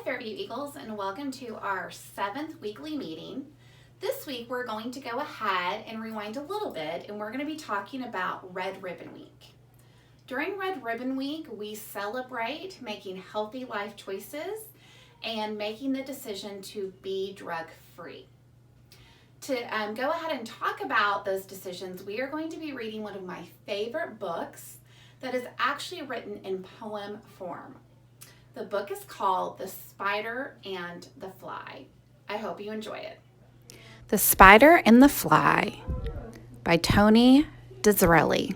Fairview Eagles, and welcome to our 7th weekly meeting. This week we're going to go ahead and rewind a little bit, and we're going to be talking about Red Ribbon Week. During Red Ribbon Week, we celebrate making healthy life choices and making the decision to be drug-free. To go ahead and talk about those decisions, we are going to be reading one of my favorite books that is actually written in poem form. The book is called The Spider and the Fly. I hope you enjoy it. The Spider and the Fly by Tony Disraeli.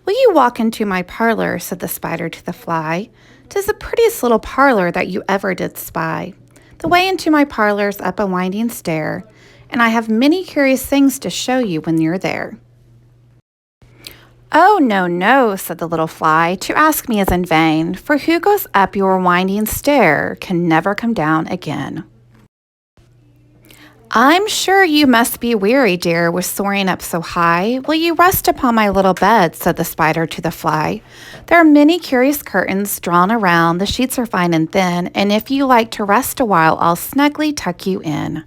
Will you walk into my parlor, said the spider to the fly. 'Tis the prettiest little parlor that you ever did spy. The way into my parlor's up a winding stair, and I have many curious things to show you when you're there. Oh, no, no, said the little fly, to ask me is in vain, for who goes up your winding stair can never come down again. I'm sure you must be weary, dear, with soaring up so high. Will you rest upon my little bed, said the spider to the fly. There are many curious curtains drawn around, the sheets are fine and thin, and if you like to rest a while, I'll snugly tuck you in.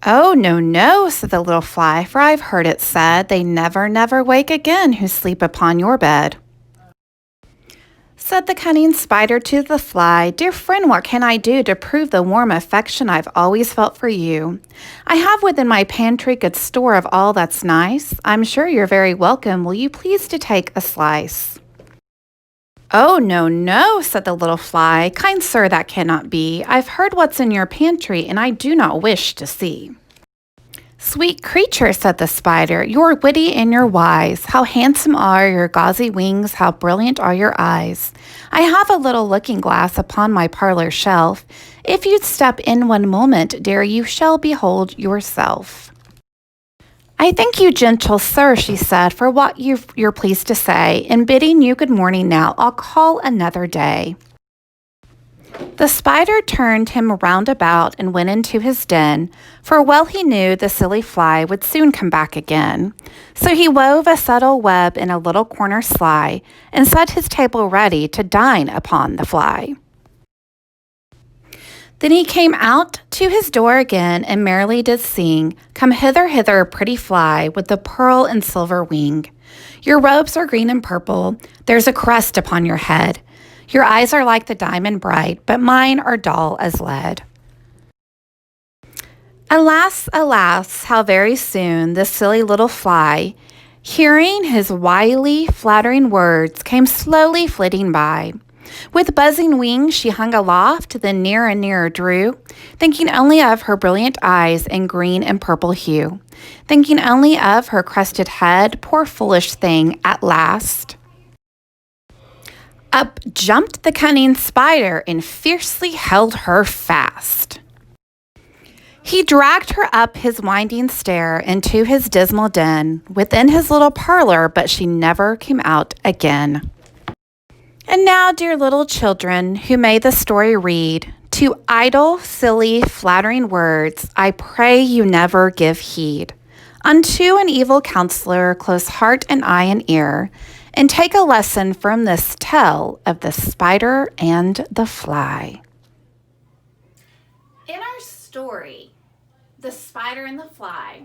Oh, no, no, said the little fly, for I've heard it said, they never, never wake again who sleep upon your bed. Said the cunning spider to the fly, dear friend, what can I do to prove the warm affection I've always felt for you? I have within my pantry good store of all that's nice. I'm sure you're very welcome. Will you please to take a slice? Oh, no, no, said the little fly. Kind sir, that cannot be. I've heard what's in your pantry, and I do not wish to see. Sweet creature, said the spider, you're witty and you're wise. How handsome are your gauzy wings, how brilliant are your eyes. I have a little looking glass upon my parlor shelf. If you'd step in one moment, dear, you shall behold yourself. I thank you, gentle sir, she said, for what you're pleased to say. In bidding you good morning now, I'll call another day. The spider turned him round about and went into his den, for well he knew the silly fly would soon come back again. So he wove a subtle web in a little corner sly, and set his table ready to dine upon the fly. Then he came out to his door again, and merrily did sing, Come hither, hither, pretty fly, with the pearl and silver wing. Your robes are green and purple, there's a crest upon your head. Your eyes are like the diamond bright, but mine are dull as lead. Alas, alas, how very soon this silly little fly, hearing his wily, flattering words, came slowly flitting by. With buzzing wings she hung aloft, then near and nearer drew, thinking only of her brilliant eyes and green and purple hue, thinking only of her crested head, poor foolish thing, at last. Up jumped the cunning spider and fiercely held her fast. He dragged her up his winding stair into his dismal den, within his little parlor, but she never came out again. And now, dear little children, who may the story read, to idle, silly, flattering words, I pray you never give heed. Unto an evil counselor, close heart and eye and ear, and take a lesson from this tale of the spider and the fly. In our story, The Spider and the Fly,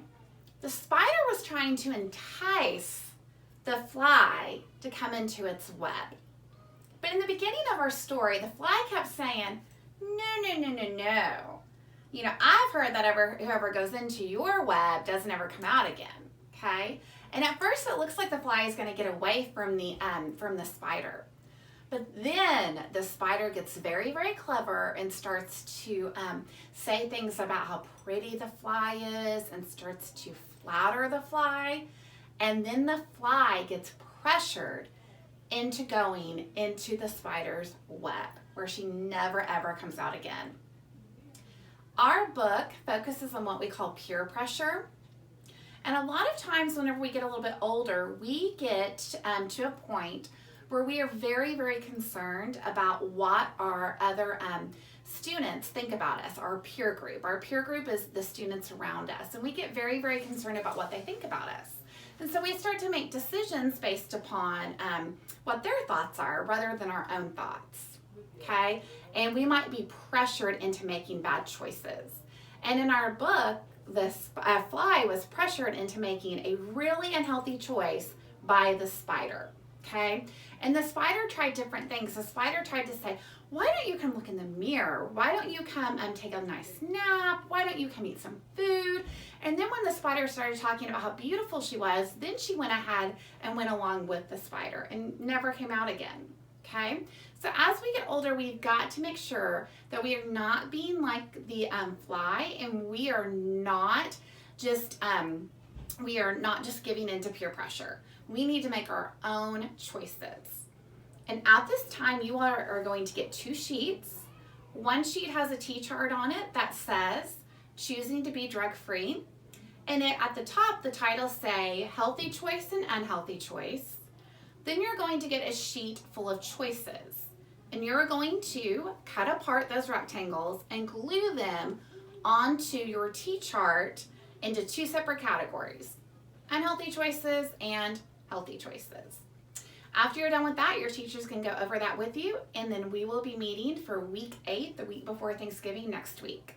the spider was trying to entice the fly to come into its web. But in the beginning of our story, the fly kept saying, no, no, no, no, no. You know, I've heard that whoever goes into your web doesn't ever come out again, okay? And at first it looks like the fly is going to get away from the spider. But then the spider gets very, very clever and starts to say things about how pretty the fly is and starts to flatter the fly. And then the fly gets pressured into going into the spider's web, where she never, ever comes out again. Our book focuses on what we call peer pressure. And a lot of times whenever we get a little bit older, we get to a point where we are very, very concerned about what our other students think about us, our peer group. Our peer group is the students around us, and we get very, very concerned about what they think about us. And so we start to make decisions based upon what their thoughts are rather than our own thoughts, okay? And we might be pressured into making bad choices. And in our book, this fly was pressured into making a really unhealthy choice by the spider, okay? And the spider tried different things. The spider tried to say, why don't you come look in the mirror? Why don't you come take a nice nap? Why don't you come eat some food? And then when the spider started talking about how beautiful she was, then she went ahead and went along with the spider and never came out again, okay? So as we get older, we've got to make sure that we are not being like the fly, and we are not just giving in to peer pressure. We need to make our own choices. And at this time, you are going to get 2 sheets. One sheet has a T-chart on it that says, choosing to be drug-free. And at the top, the titles say, healthy choice and unhealthy choice. Then you're going to get a sheet full of choices. And you're going to cut apart those rectangles and glue them onto your T-chart into 2 separate categories, unhealthy choices and healthy choices. After you're done with that, your teachers can go over that with you, and then we will be meeting for week 8, the week before Thanksgiving, next week.